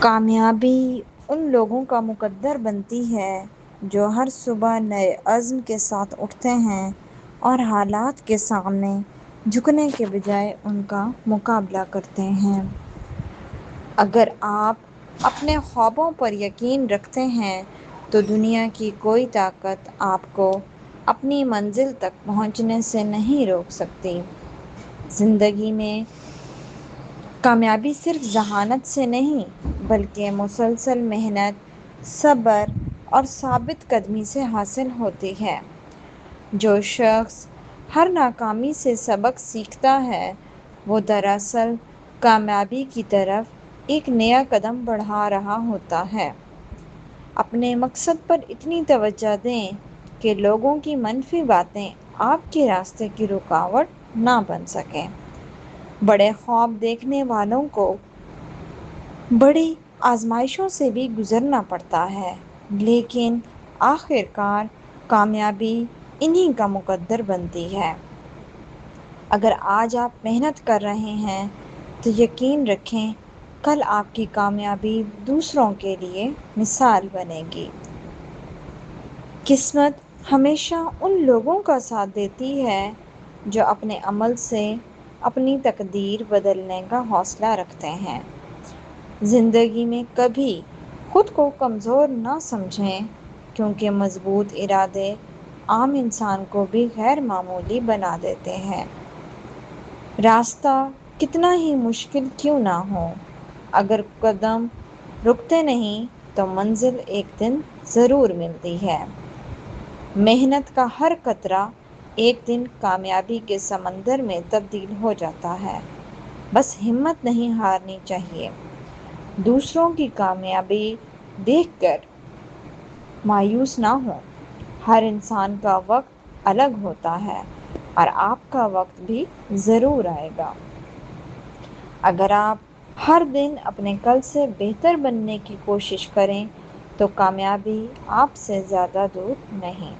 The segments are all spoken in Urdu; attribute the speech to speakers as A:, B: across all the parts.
A: کامیابی ان لوگوں کا مقدر بنتی ہے جو ہر صبح نئے عزم کے ساتھ اٹھتے ہیں اور حالات کے سامنے جھکنے کے بجائے ان کا مقابلہ کرتے ہیں۔ اگر آپ اپنے خوابوں پر یقین رکھتے ہیں تو دنیا کی کوئی طاقت آپ کو اپنی منزل تک پہنچنے سے نہیں روک سکتی۔ زندگی میں کامیابی صرف ذہانت سے نہیں بلکہ مسلسل محنت، صبر اور ثابت قدمی سے حاصل ہوتی ہے۔ جو شخص ہر ناکامی سے سبق سیکھتا ہے وہ دراصل کامیابی کی طرف ایک نیا قدم بڑھا رہا ہوتا ہے۔ اپنے مقصد پر اتنی توجہ دیں کہ لوگوں کی منفی باتیں آپ کے راستے کی رکاوٹ نہ بن سکیں۔ بڑے خواب دیکھنے والوں کو بڑی آزمائشوں سے بھی گزرنا پڑتا ہے، لیکن آخر کار کامیابی انہی کا مقدر بنتی ہے۔ اگر آج آپ محنت کر رہے ہیں تو یقین رکھیں کل آپ کی کامیابی دوسروں کے لیے مثال بنے گی۔ قسمت ہمیشہ ان لوگوں کا ساتھ دیتی ہے جو اپنے عمل سے اپنی تقدیر بدلنے کا حوصلہ رکھتے ہیں۔ زندگی میں کبھی خود کو کمزور نہ سمجھیں کیونکہ مضبوط ارادے عام انسان کو بھی غیر معمولی بنا دیتے ہیں۔ راستہ کتنا ہی مشکل کیوں نہ ہو، اگر قدم رکتے نہیں تو منزل ایک دن ضرور ملتی ہے۔ محنت کا ہر قطرہ ایک دن کامیابی کے سمندر میں تبدیل ہو جاتا ہے۔ بس ہمت نہیں ہارنی چاہیے۔ دوسروں کی کامیابی دیکھ کر مایوس نہ ہوں۔ ہر انسان کا وقت الگ ہوتا ہے اور آپ کا وقت بھی ضرور آئے گا۔ اگر آپ ہر دن اپنے کل سے بہتر بننے کی کوشش کریں تو کامیابی آپ سے زیادہ دور نہیں۔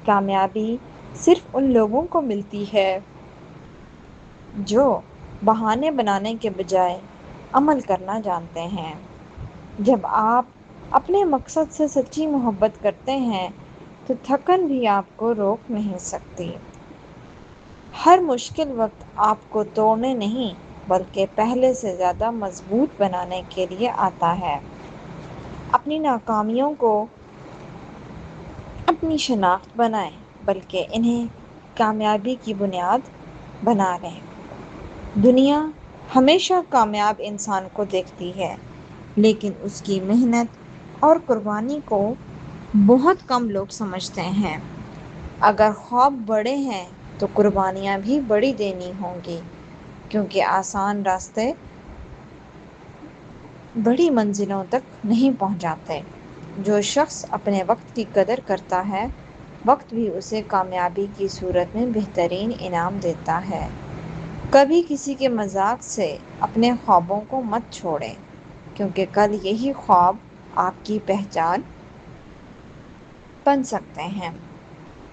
A: کامیابی صرف ان لوگوں کو ملتی ہے جو بہانے بنانے کے بجائے عمل کرنا جانتے ہیں۔ جب آپ اپنے مقصد سے سچی محبت کرتے ہیں تو تھکن بھی آپ کو روک نہیں سکتی۔ ہر مشکل وقت آپ کو توڑنے نہیں بلکہ پہلے سے زیادہ مضبوط بنانے کے لیے آتا ہے۔ اپنی ناکامیوں کو اپنی شناخت بنائیں بلکہ انہیں کامیابی کی بنیاد بنا لیں۔ دنیا ہمیشہ کامیاب انسان کو دیکھتی ہے لیکن اس کی محنت اور قربانی کو بہت کم لوگ سمجھتے ہیں۔ اگر خواب بڑے ہیں تو قربانیاں بھی بڑی دینی ہوں گی کیونکہ آسان راستے بڑی منزلوں تک نہیں پہنچاتے۔ جو شخص اپنے وقت کی قدر کرتا ہے وقت بھی اسے کامیابی کی صورت میں بہترین انعام دیتا ہے۔ کبھی کسی کے مذاق سے اپنے خوابوں کو مت چھوڑیں کیونکہ کل یہی خواب آپ کی پہچان بن سکتے ہیں۔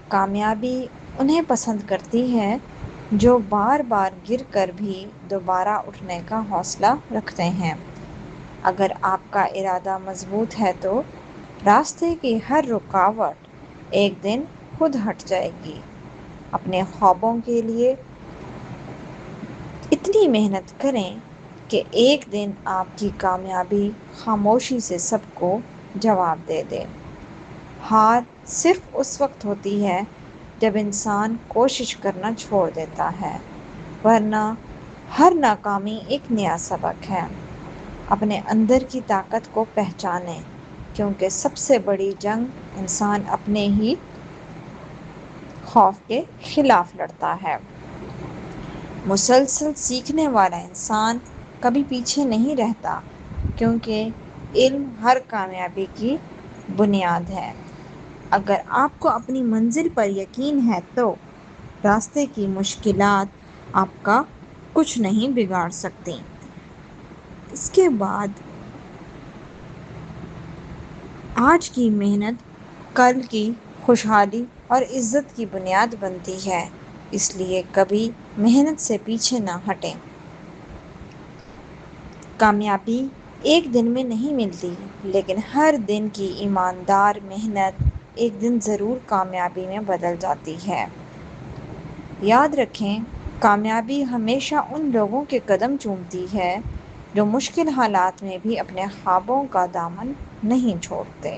A: کامیابی انہیں پسند کرتی ہے جو بار بار گر کر بھی دوبارہ اٹھنے کا حوصلہ رکھتے ہیں۔ اگر آپ کا ارادہ مضبوط ہے تو راستے کی ہر رکاوٹ ایک دن خود ہٹ جائے گی۔ اپنے خوابوں کے لیے اتنی محنت کریں کہ ایک دن آپ کی کامیابی خاموشی سے سب کو جواب دے دے۔ ہار صرف اس وقت ہوتی ہے جب انسان کوشش کرنا چھوڑ دیتا ہے، ورنہ ہر ناکامی ایک نیا سبق ہے۔ اپنے اندر کی طاقت کو پہچانیں کیونکہ سب سے بڑی جنگ انسان اپنے ہی خوف کے خلاف لڑتا ہے۔ مسلسل سیکھنے والا انسان کبھی پیچھے نہیں رہتا کیونکہ علم ہر کامیابی کی بنیاد ہے۔ اگر آپ کو اپنی منزل پر یقین ہے تو راستے کی مشکلات آپ کا کچھ نہیں بگاڑ سکتیں۔ اس کے بعد آج کی محنت کل کی خوشحالی اور عزت کی بنیاد بنتی ہے، اس لیے کبھی محنت سے پیچھے نہ ہٹیں۔ کامیابی ایک دن میں نہیں ملتی، لیکن ہر دن کی ایماندار محنت ایک دن ضرور کامیابی میں بدل جاتی ہے۔ یاد رکھیں، کامیابی ہمیشہ ان لوگوں کے قدم چومتی ہے جو مشکل حالات میں بھی اپنے خوابوں کا دامن نہیں چھوڑتے۔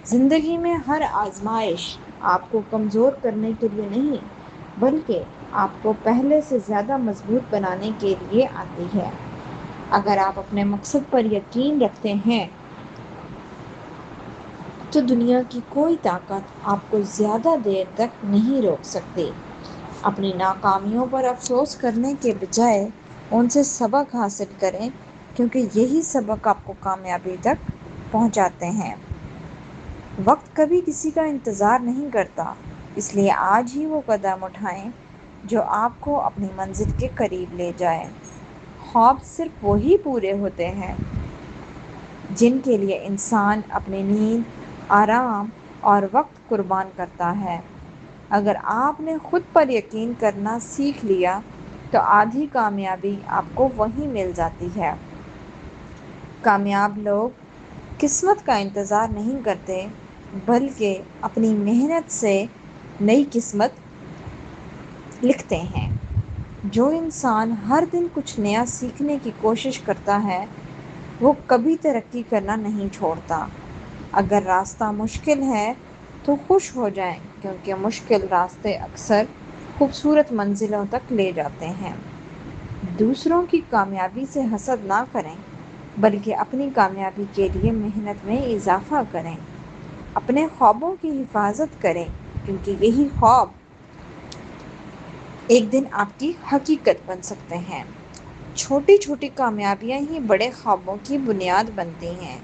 A: زندگی میں ہر آزمائش آپ کو کمزور کرنے کے لیے نہیں، بلکہ آپ کو پہلے سے زیادہ مضبوط بنانے کے لیے آتی ہے۔ اگر آپ اپنے مقصد پر یقین رکھتے ہیں تو دنیا کی کوئی طاقت آپ کو زیادہ دیر تک نہیں روک سکتی۔ اپنی ناکامیوں پر افسوس کرنے کے بجائے ان سے سبق حاصل کریں، کیونکہ یہی سبق آپ کو کامیابی تک پہنچاتے ہیں۔ وقت کبھی کسی کا انتظار نہیں کرتا، اس لیے آج ہی وہ قدم اٹھائیں جو آپ کو اپنی منزل کے قریب لے جائے۔ خواب صرف وہی پورے ہوتے ہیں جن کے لیے انسان اپنی نیند، آرام اور وقت قربان کرتا ہے۔ اگر آپ نے خود پر یقین کرنا سیکھ لیا تو آدھی کامیابی آپ کو وہیں مل جاتی ہے۔ کامیاب لوگ قسمت کا انتظار نہیں کرتے، بلکہ اپنی محنت سے نئی قسمت لکھتے ہیں۔ جو انسان ہر دن کچھ نیا سیکھنے کی کوشش کرتا ہے وہ کبھی ترقی کرنا نہیں چھوڑتا۔ اگر راستہ مشکل ہے تو خوش ہو جائیں، کیونکہ مشکل راستے اکثر خوبصورت منزلوں تک لے جاتے ہیں۔ دوسروں کی کامیابی سے حسد نہ کریں، بلکہ اپنی کامیابی کے لیے محنت میں اضافہ کریں۔ اپنے خوابوں کی حفاظت کریں، کیونکہ یہی خواب ایک دن آپ کی حقیقت بن سکتے ہیں۔ چھوٹی چھوٹی کامیابیاں ہی بڑے خوابوں کی بنیاد بنتی ہیں،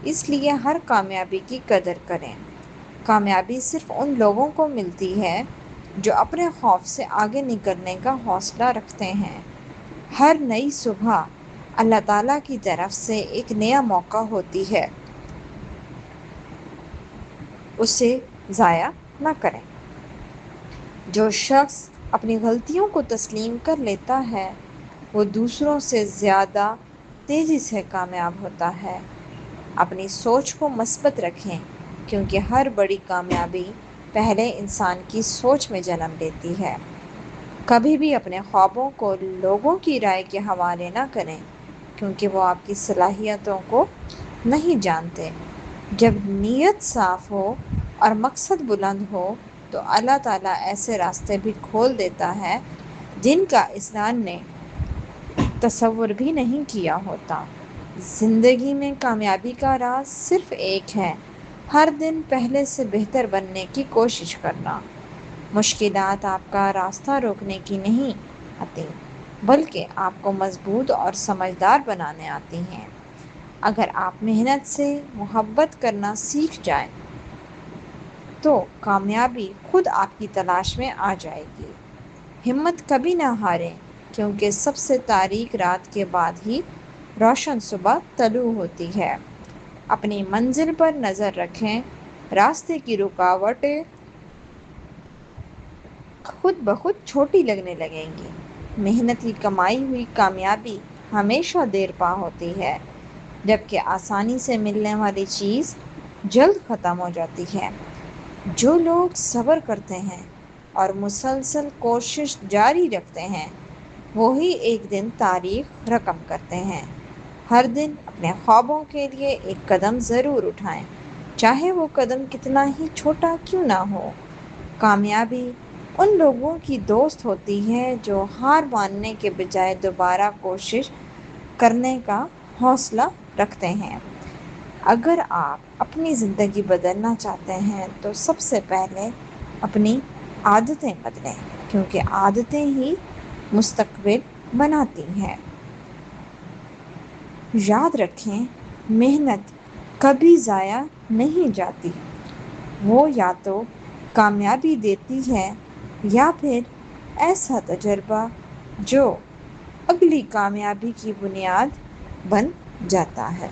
A: اس لیے ہر کامیابی کی قدر کریں۔ کامیابی صرف ان لوگوں کو ملتی ہے جو اپنے خوف سے آگے نکلنے کا حوصلہ رکھتے ہیں۔ ہر نئی صبح اللہ تعالیٰ کی طرف سے ایک نیا موقع ہوتی ہے، اسے ضائع نہ کریں۔ جو شخص اپنی غلطیوں کو تسلیم کر لیتا ہے وہ دوسروں سے زیادہ تیزی سے کامیاب ہوتا ہے۔ اپنی سوچ کو مثبت رکھیں، کیونکہ ہر بڑی کامیابی پہلے انسان کی سوچ میں جنم لیتی ہے۔ کبھی بھی اپنے خوابوں کو لوگوں کی رائے کے حوالے نہ کریں، کیونکہ وہ آپ کی صلاحیتوں کو نہیں جانتے۔ جب نیت صاف ہو اور مقصد بلند ہو تو اللہ تعالیٰ ایسے راستے بھی کھول دیتا ہے جن کا انسان نے تصور بھی نہیں کیا ہوتا۔ زندگی میں کامیابی کا راز صرف ایک ہے، ہر دن پہلے سے بہتر بننے کی کوشش کرنا۔ مشکلات آپ کا راستہ روکنے کی نہیں آتی، بلکہ آپ کو مضبوط اور سمجھدار بنانے آتی ہیں۔ اگر آپ محنت سے محبت کرنا سیکھ جائیں تو کامیابی خود آپ کی تلاش میں آ جائے گی۔ ہمت کبھی نہ ہاریں، کیونکہ سب سے تاریک رات کے بعد ہی روشن صبح طلوع ہوتی ہے۔ اپنی منزل پر نظر رکھیں، راستے کی رکاوٹیں خود بخود چھوٹی لگنے لگیں گی۔ محنت کی کمائی ہوئی کامیابی ہمیشہ دیر پا ہوتی ہے، جبکہ آسانی سے ملنے والی چیز جلد ختم ہو جاتی ہے۔ جو لوگ صبر کرتے ہیں اور مسلسل کوشش جاری رکھتے ہیں وہی ایک دن تاریخ رقم کرتے ہیں۔ ہر دن اپنے خوابوں کے لیے ایک قدم ضرور اٹھائیں، چاہے وہ قدم کتنا ہی چھوٹا کیوں نہ ہو۔ کامیابی ان لوگوں کی دوست ہوتی ہے جو ہار ماننے کے بجائے دوبارہ کوشش کرنے کا حوصلہ رکھتے ہیں۔ اگر آپ اپنی زندگی بدلنا چاہتے ہیں تو سب سے پہلے اپنی عادتیں بدلیں، کیونکہ عادتیں ہی مستقبل بناتی ہیں۔ یاد رکھیں، محنت کبھی ضائع نہیں جاتی، وہ یا تو کامیابی دیتی ہے یا پھر ایسا تجربہ جو اگلی کامیابی کی بنیاد بن جاتا ہے۔